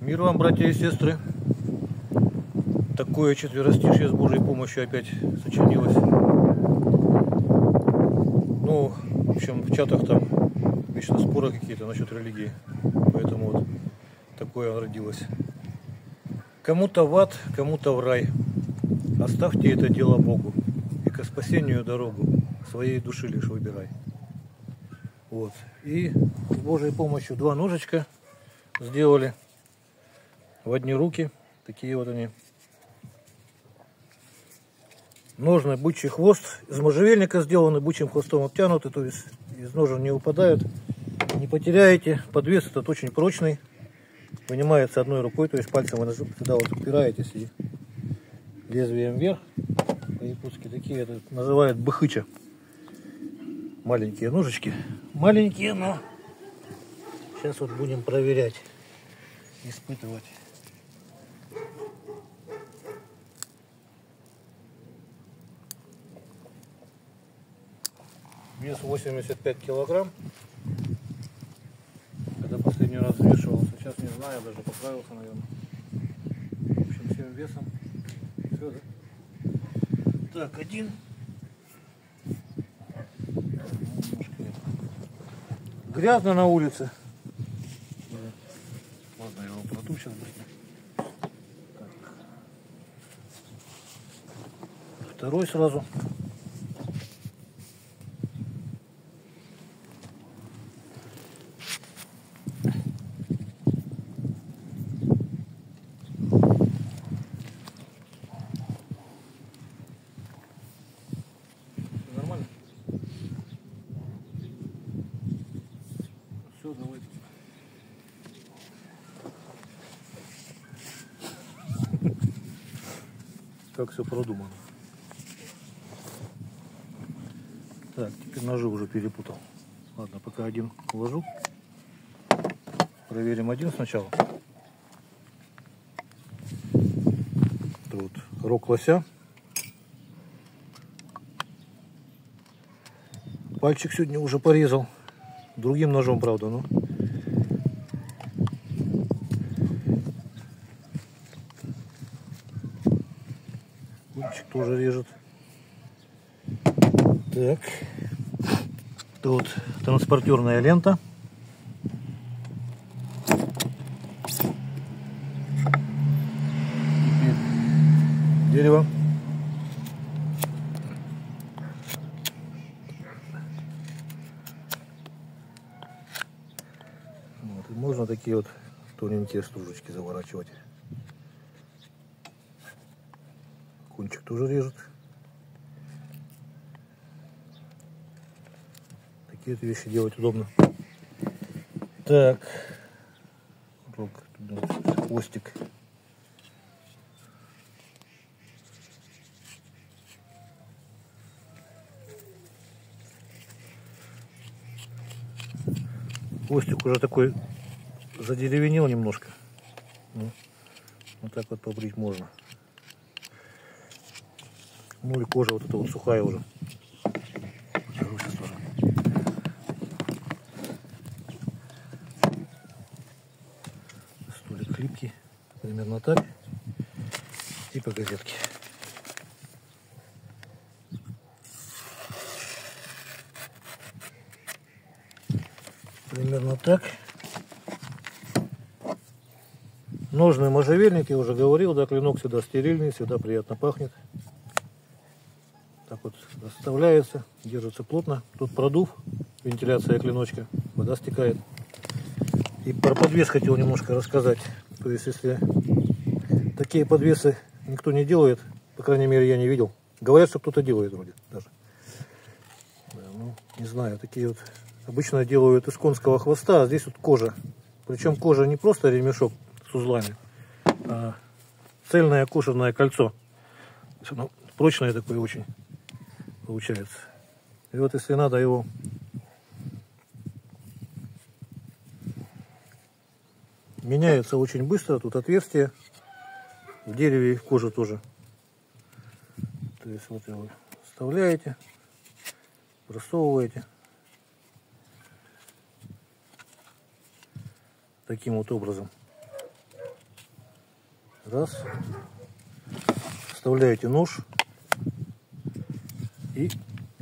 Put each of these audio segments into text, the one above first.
Мир вам, братья и сестры. Такое четверостишье с Божьей помощью опять сочинилось. Ну, в общем, в чатах там вечно споры какие-то насчет религии. Поэтому вот такое родилось. Кому-то в ад, кому-то в рай. Оставьте это дело Богу. И ко спасению дорогу своей души лишь выбирай. Вот. И с Божьей помощью два ножичка сделали в одни руки. Такие вот они. Ножны, бычий хвост. Из можжевельника сделаны, бычьим хвостом обтянуты. То есть из ножен не упадают. Не потеряете. Подвес этот очень прочный. Вынимается одной рукой. То есть пальцем вы сюда вот упираетесь и лезвием вверх. По-якутски такие это называют быхыча. Маленькие ножички. Маленькие, но сейчас вот будем проверять. Испытывать. Вес 85 килограмм. Когда последний раз взвешивался, сейчас не знаю, даже поправился, наверное. В общем, всем весом. Все, да? Так, один. Грязно на улице. Ладно, я его протру сейчас быстро. Второй сразу. Нормально? Все, давай. Как все продумано. Так, теперь ножи уже перепутал. Ладно, пока один уложу. Проверим один сначала. Это вот рог лося. Пальчик сегодня уже порезал. Другим ножом, правда, но. Кончик тоже режет. Так. Тут транспортерная лента. Теперь дерево. Вот. И можно такие вот тоненькие стружечки заворачивать. Кончик тоже режет. Такие вот вещи делать удобно. Так. Рог, туда, хвостик. Хвостик уже такой задеревенел немножко. Ну, вот так вот побрить можно. Ну и кожа вот эта вот сухая уже. Покажу сейчас тоже. Столик хлипкий. Примерно так. Типа газетки. Примерно так. Ножные можжевельники, уже говорил, да, клинок всегда стерильный, всегда приятно пахнет. Так вот расставляется, держится плотно. Тут продув, вентиляция клиночка, вода стекает. И про подвес хотел немножко рассказать. То есть, если такие подвесы никто не делает, по крайней мере, я не видел. Говорят, что кто-то делает вроде даже. Да, ну, не знаю, такие вот обычно делают из конского хвоста, а здесь вот кожа. Причем кожа не просто ремешок с узлами, а цельное кожаное кольцо. Оно прочное такое очень получается. И вот если надо его меняется очень быстро. Тут отверстие в дереве и в коже тоже. То есть вот его вставляете, просовываете таким вот образом. Раз. Вставляете нож и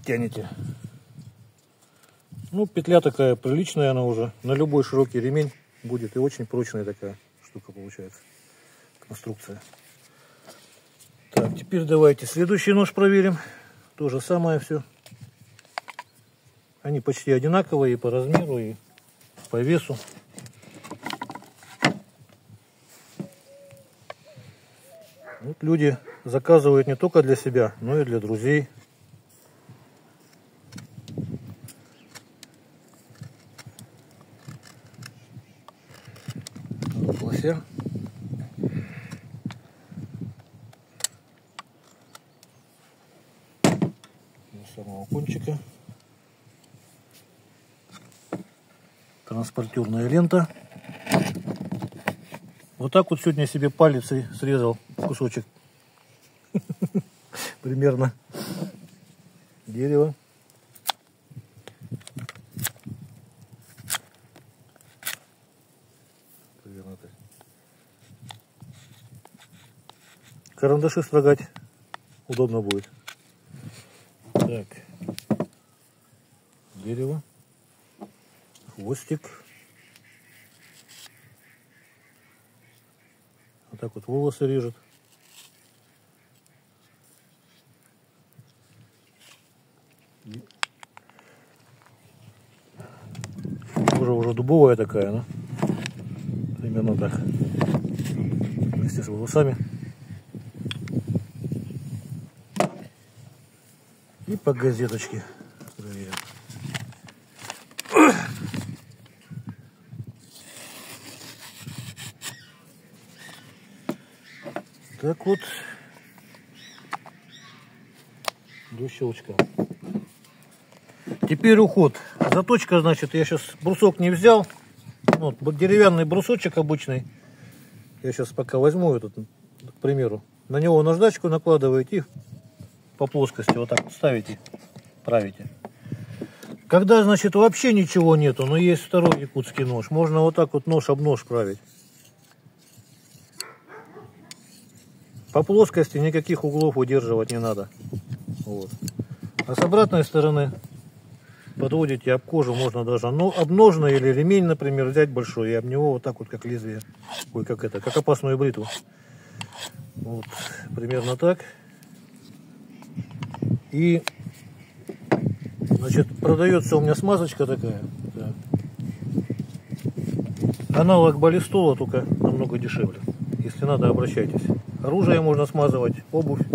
тянете. Ну, петля такая приличная, она уже на любой широкий ремень будет, и очень прочная такая штука получается, конструкция. Так, теперь давайте следующий нож проверим. То же самое все. Они почти одинаковые и по размеру, и по весу. Вот люди заказывают не только для себя, но и для друзей. Лося. До самого кончика. Транспортерная лента. Вот так вот сегодня себе палец и срезал кусочек. Примерно. Дерево. Примерно так. Карандаши строгать удобно будет. Так. Дерево. Хвостик. Вот так вот волосы режет. Уже дубовая такая, ну, примерно так. Вместе с волосами. И по газеточке проверим. Так вот, до щелчка. Теперь уход. Заточка, значит, я сейчас брусок не взял. Вот деревянный брусочек обычный. Я сейчас пока возьму этот, к примеру. На него наждачку накладываете и по плоскости вот так вот ставите, правите. Когда, значит, вообще ничего нету, но есть второй якутский нож, можно вот так вот нож об нож править. По плоскости никаких углов удерживать не надо. Вот. А с обратной стороны подводите об кожу, можно даже об ножны или ремень, например, взять большой и об него вот так вот, как лезвие, ой, как это, как опасную бритву. Вот, примерно так. И, значит, продается у меня смазочка такая. Так. Аналог баллистола, только намного дешевле. Если надо, обращайтесь. Оружие можно смазывать, обувь.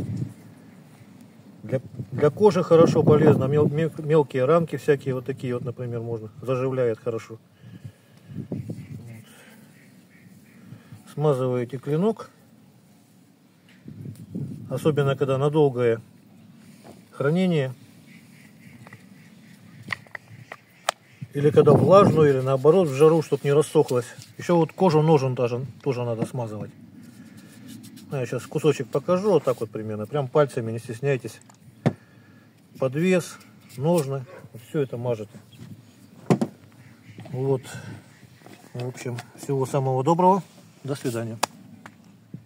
Для кожи хорошо, полезно. Мелкие ранки всякие вот такие вот, например, можно. Заживляет хорошо. Вот. Смазываете клинок. Особенно, когда на долгое хранение. Или когда влажную, или наоборот в жару, чтобы не рассохлось. Еще вот кожу ножен тоже надо смазывать. Я сейчас кусочек покажу, вот так вот примерно. Прям пальцами, не стесняйтесь. Подвес, ножны, вот все это мажете. Вот. В общем, всего самого доброго. До свидания.